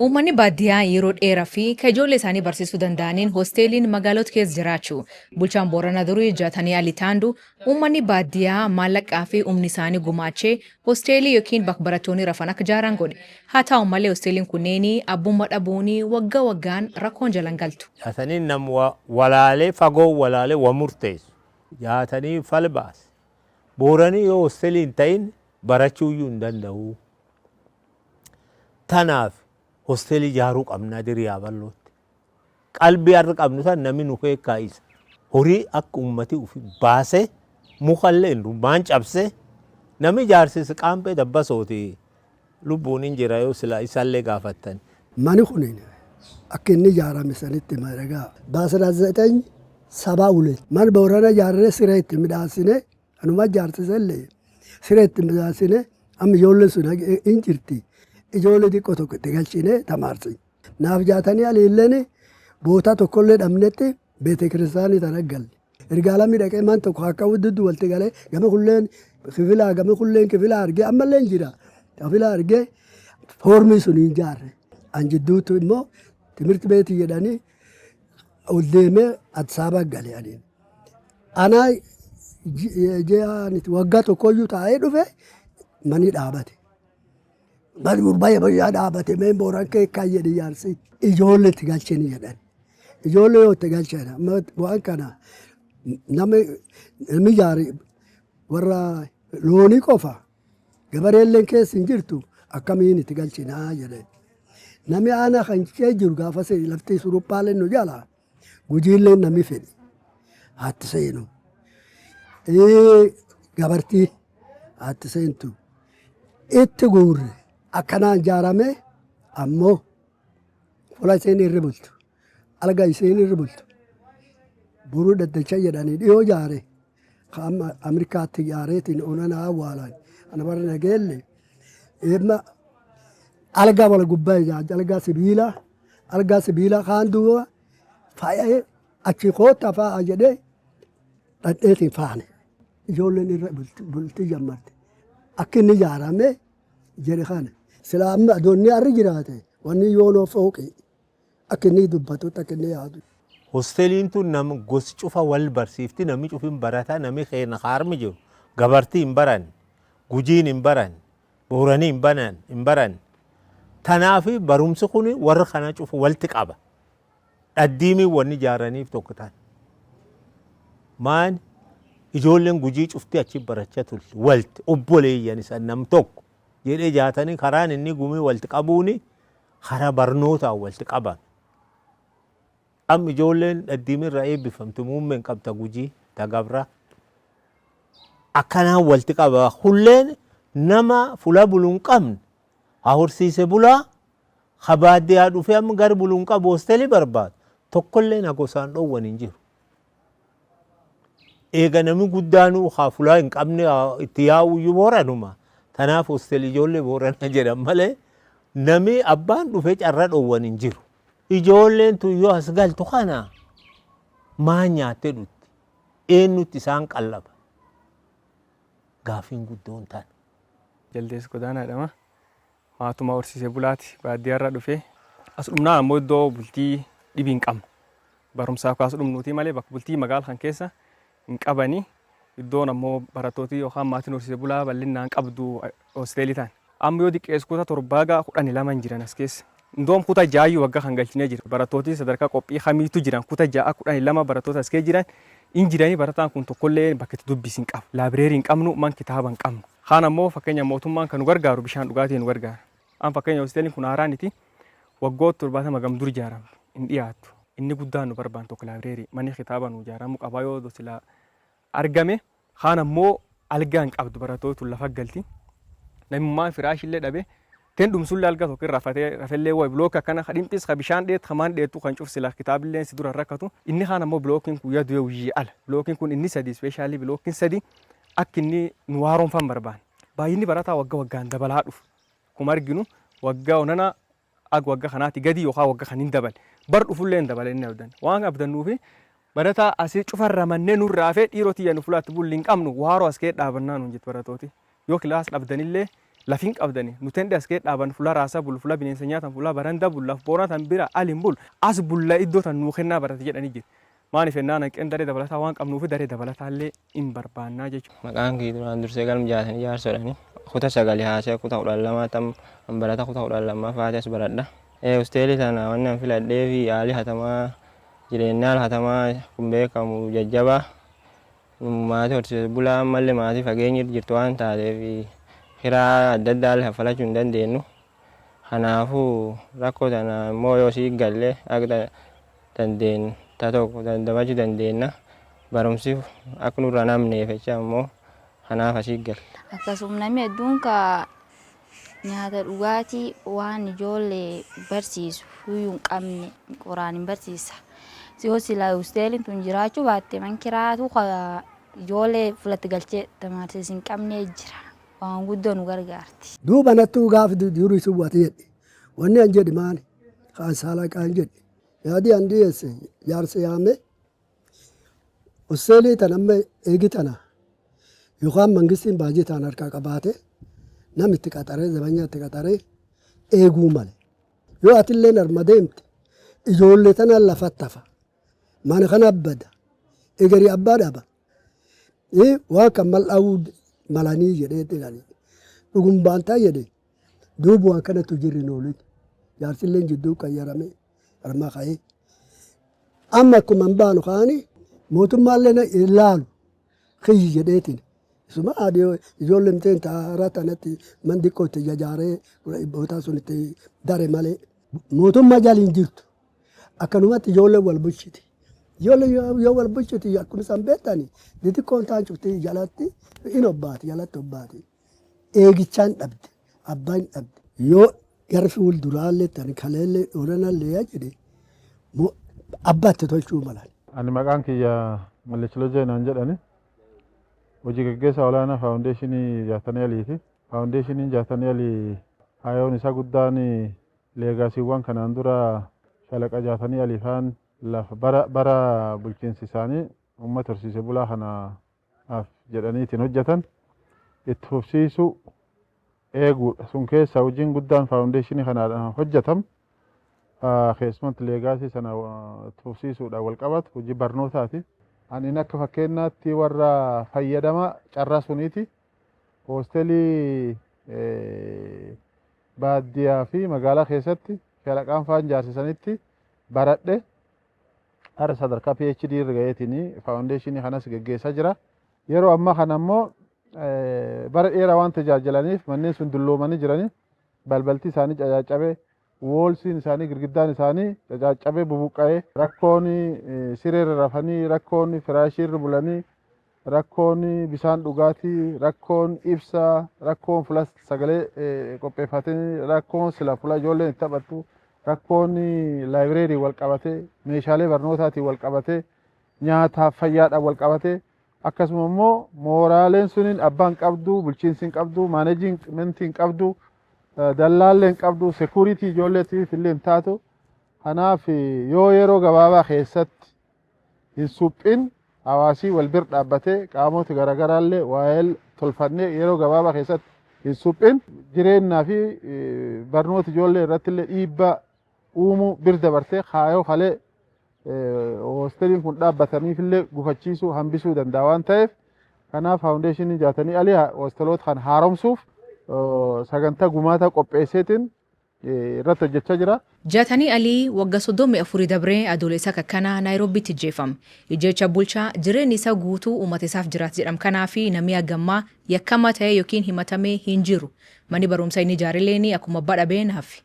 Uummanni baadiyyaa yeroo dheeraa fi kan ijoollee isaanii barsiisuu danda'aniin hoosteeliin magaalota keessa jiraachuu bulchaan Booranaa durii Jaatanii Alitaandu uummanni baadiyyaa maallaqaa fi humni isaanii gumaachee hoosteelii yookiin bakka barattoonni rafan akka ijaaran godhe. Haa ta'u malee hoosteeliin kunneen abbummaa dhabuun waggaa waggaan rakkoon jalan galtu. Jaatanii nama walaalee fagoo walaalee wa murteessu. Jaatanii falbaas. Booranii yoo hoosteelii hin ta'in barachuu iyyuu hin danda'u. Tanaaf hoosteelii ijaaruu qabnaa diriyaa bal'ootti. Qalbii har'a qabnu san namni nu keekkaa isa. Horii akka uummati ufi baasee mukallee maan cabsee namni ijaarsise qaampee dabbasooti lubbuun hin jira yoo sila isallee gaafattan. Mani kunin akka inni ijaarame sanitti madagaa baasira zeetanyi sabaa ulee. Man Boorana ijaarree siree itti midhaasine anuma ijaarsisellee siree itti midhaasine amma ijoollee sun hin jirti. Ijoollee xiqqoo tokko itti galchine tamaarsi. Naaf Jaatanii Aliilleen boota tokkollee dhabnetti beete kiristaanii tana galle. Ergaala miidhaqee man tokko akka wudduddu walti galee gama kulleen kifila argee ammallee hin jira. Kifila argee foormii sun hin jaarre. An jidduutu immoo timirti beetii jedhanii ol deemee Adsaabaa gale adiin. Anaa waggaa tokkoyyuu taa'ee dhufe mani dhaabate. Mani murbaayee bayyaa dhaabate mee Booraan keekkaa jedhe ijaarsi ijoollee itti galchanii jedhan. Ijoollee yoo itti galchan waan kana namni ijaare warra loonii qofa gabareelleen keessa hin jirtu akkamiin itti galchinaa jedhan. Namni aanaa kan kee jiru gaafa seeni lafti suruphaaleen nu jala gujiilleen namni fedhe haatti seenu. Gabartii haatti seentu itti guurre. Akkanaan ijaarame ammoo fuula isheen irra bultu. Alga isheen irra bultu. Buruu daddacha jedhanii dhiyoo ijaare. Ameerikaatti ijaareetiin onanaa awwaalan. Ana bara nageelle. Eemma alga wal gubbaa ijaarre. Alga sibiilaa kaan duuba faayee achi koota fa'aa jedhee dhadheetiin faane. Ijoolleen irra bulti jammarte. Akka inni ijaarame jedhe kana. Sila amma adoonni harri jiraate wanni yoonoo fooqi akka inni dubbatutti akka inni yaadu. Hoosteeliin tun nama gosi cufa wal barsiifti namni cufin barataa namni keenya harmi jiru gabartii hin baran gujiin hin baran booranii hin baran. Tanaaf barumsi kun warra kana cufa walti qaba. Dhaddiimii wanni ijaaraniif tokko ta'an. Maan ijoolleen gujii cufti achi barachaa turte walti obboleeyyan isa nam tokko. Jedhee Jaatanii karaan inni gumii walti qabuuni karaa barnootaa walti qaban. Amma ijoolleen dhaddiimii irraa eebbifamtu muummeen qabta gujii tagabra. Akkanaan walti qaba. Hulleen nama fuula buluun qabne haa horsiise bulaa haa baadiyyaa dhufee amma gara buluun qabu hoosteelii barbaadu tokkollee na gosaan dhoowwan hin jiru. Eega namni guddaanuu haa fuula hin qabne itti yaa'uyyuu Booranuma. Tanaaf hoosteelii ijoollee Boorana jedhan malee namni abbaan dhufee carra dhoowwan hin jiru. Ijoolleen tun yoo as galtu kana maa nyaattee dhutti? Eenyutti isaan qallaba? Gaafiin guddoon taana. Jaldees Godaanaadhama. Maatuma horsiisee bulaati baadiyyaarraa dhufee as dhumnaa ammoo iddoo bultii dhibii hin qabnu. Barumsaaf kaasuu dhumnuutii malee bakka bultii magaala kan keessa hin qabanii. Iddoon ammoo barattooti yookaan maatiin horsiisee bulaa bal'inaan qabdu hoosteelii ta'an. Amma yoo xiqqeessu kutaa torbaagaa 12 hin jiran as keessa. Indoom kutaa 6 waggaa kan galchinee jira. Barattooti sadarkaa qophii hamiitu jiran kutaa 6 12 barattoota as keessa jiran hin jiranii barataan kun tokkollee bakka itti dubbisi hin qabu. Laabireerii hin qabnu man kitaaba hin qabnu. Haan ammoo fakkeenya mootummaan kan nu gargaaru bishaan dhugaatii nu gargaara. An fakkeenya hoosteeliin kun haaraaniti waggoota 70 gamdur ijaaramte hin dhiyaatu. Inni guddaan nu barbaan tokko laabireerii manni kitaaba nu ijaaramu qabaa yoo silaa argame haan ammoo algaan qabdu barattoota lafa galti namummaan firaashillee dhabe ten dhumsullee alga tokko irraa rafellee way blooka kana dhimphis ka bishaan dheet hamaan dheetu kan cufsila kitaabillee si dura rakkatu inni haan ammoo blookiin kun yadu yoo ala blookiin kun inni sadi speeshaalii blookiin sadi akka inni nu waaroonfan barbaan baay'inni barataa waggaan dabalaa dhufu kuma arginu waggaa onana ag waggaa kanaati gadi yookaan waggaa kan hin dabal bar dhufullee hin dabale inni abdan waan abdannuufi barataa asii cufarra manneen nurraa fee dhiiroti yaa nu fulaatti bulli hin qabnu waaroo as kee dhaabannaa nuun jettu barattooti yoo kilaas dhabdanillee lafin qabdani nuti as kee dhaaban fuula raasaa bulu fuula bineensa nyaatan fuula baranda bullaaf boonatan bira aliin bulu as bulla iddoo tan nuu kennaa barate jedhanii jiru. Maaliif ennaan hanqeen daree dabalataa waan qabnuufi daree dabalataallee hin barbaannaa jechuudha. Maqaan kee duraan dursee galma jaatanii jaarsodhani. Kuta sagalii haasee kuta 12 barata kuta 12 faates baradha. Hosteelii tana wanni an filadhee fi haalli hatamaa jireenyaa hatamaa kun beekamu jajjabaa. Maatii horsiisee bulaa mallee maatii fageenyi jirtu waan taateef hiraa adda addaa falachuu hin dandeenyu. Kanaafuu rakkoo tana immoo yoo sii gallee akka dandeenyu tokko dandamachuu dandeenya. Barumsi akka nurra namneef jecha immoo kanaaf asii gala. Akkasuma namni hedduun nyaata dhugaatii waan ijoollee barsiisu hin qabne qoraan hin barsiisa. Yoo silaa hosteeliin tun jiraachuu baatte man kiraatu ijoollee fulatti galchee tamarsiis hin qabne jira. Waan guddoo nu gargaarti. Duuba nattuu gaafa durii sun wati jedhe. Wanni an jedhe maali? Kaan saalaa kaan jedhe. Yaadi an dhiyeesse jaarsa yaame. Hosteelii tan amma eegi tana. Yookaan mangistiin baajii taan harkaa qabaate namni itti qaxaree zabanyaa itti qaxaree eeguu male. Yoo atillee narma deemte ijoollee tana lafatti hafa. Mana kana abbada. Egerii abbaa dhaba. Waan kan mal'aawuu malanii jedhee jedhanii. Dhugum baantaa jedhee duuba waan kanatu jirri noolii. Jaarsilleen jidduu qayyarame harma ka'ee. Amma akkuma hin baanu kaanii mootummaallee ilaalu kiyyi jedheetiin. Isuma ijoolleen teen taaraa tanatti man xiqqoo itti jajaaree bootaa sun itti dare malee. Mootummaa jaliin jirtu. Akkanumatti ijoollee wal bulchiti. Ijoollee yoo wal bulchiti akkuma isaan beektani xixiqqoon taan cufti jalatti in obbaati jalatti obbaati. Eegichaan dhabde abbaan dhabde. Yoo gara fuulduraallee tan kaleellee dhoranallee jedhe abbaatti tolchuu malan. Ani maqaan kiyya Malleechiloo Jeenaan jedhani. Hojii gaggeessaa olaanaa faawundeeshinii Jaatanii Aliiti. Faawundeeshiniin Jaatanii Alii hayoon isaa guddaan leegaasiiwwan kanaan dura shalaqa Jaatanii Aliifaan lafa bara bulchiinsi isaanii uummata horsiisee bulaa kanaaf jedhaniitiin hojjetan itti fufsiisuu eeguudha. Sun keessa hojiin guddaan faawundeeshinii kanaan hojjetamu keessumatti leegaasii sana itti fufsiisuudhaan wal qabatu hojii barnootaati. Ani akka fakkeenyaatti warra fayyadama carraa suniiti. Hoosteelii baadiyyaa fi magaalaa keessatti shalaqaan faan jaarsisanitti baradhe har'a sadarkaa PhD irra gaheetiin faawundeeshinii kanas gaggeessaa jira. Yeroo ammaa kana immoo bara dheeraa waan tajaajilaniif manneen sun dulloomanii jiranii balbalti isaanii caccabee woolsiin isaanii girgiddaan isaanii caccabee bubuqqa'ee rakkoon sireerra rafanii rakkoon firaashiirra bulanii rakkoon bishaan dhugaatii rakkoon ibsaa rakkoon fuula sagalee qopheeffatanii rakkoon sila fuula ijoolleen itti taphattu rakkoon laayibireerii wal qabatee meeshaalee barnootaatiin wal qabatee nyaataaf fayyaadhaan wal qabatee akkasuma immoo mooraaleen suniin abbaan qabdu bulchiinsi qabdu maaneejmentiin qabdu dallaalleen qabdu sekuuritii ijoolleetiif illee taatu. Kanaaf yoo yeroo gabaabaa keessatti hin suphin hawaasii wal bira dhaabbatee qaamota garaagaraallee waa'ee tolfannee yeroo gabaabaa keessatti hin suphin jireenyaa fi barnoota ijoollee irratti illee dhiibbaa uumuu bira dabartee kaayoo halee hoosteeliin kun dhaabbataniif illee gufachiisuu hambisuu danda'a waan ta'eef kanaaf faawundeeshinii Jaatanii Alii hoosteelota kan haaromsuuf sagantaa gumaata qopheesseetiin irratti hojjechaa jira. Jaatanii Alii waggaa 34 dabree adoolessa kakkanaa Naayiroobiitti jeefame. Ijjecha bulchaa jireenyi isaa guutuu uummata isaaf jiraatu jedham kanaa fi namni hagammaa yakkamaa ta'e yookiin himatamee hin jiru. Manni barumsaa inni ijaareleen akkuma badhabeen hafe.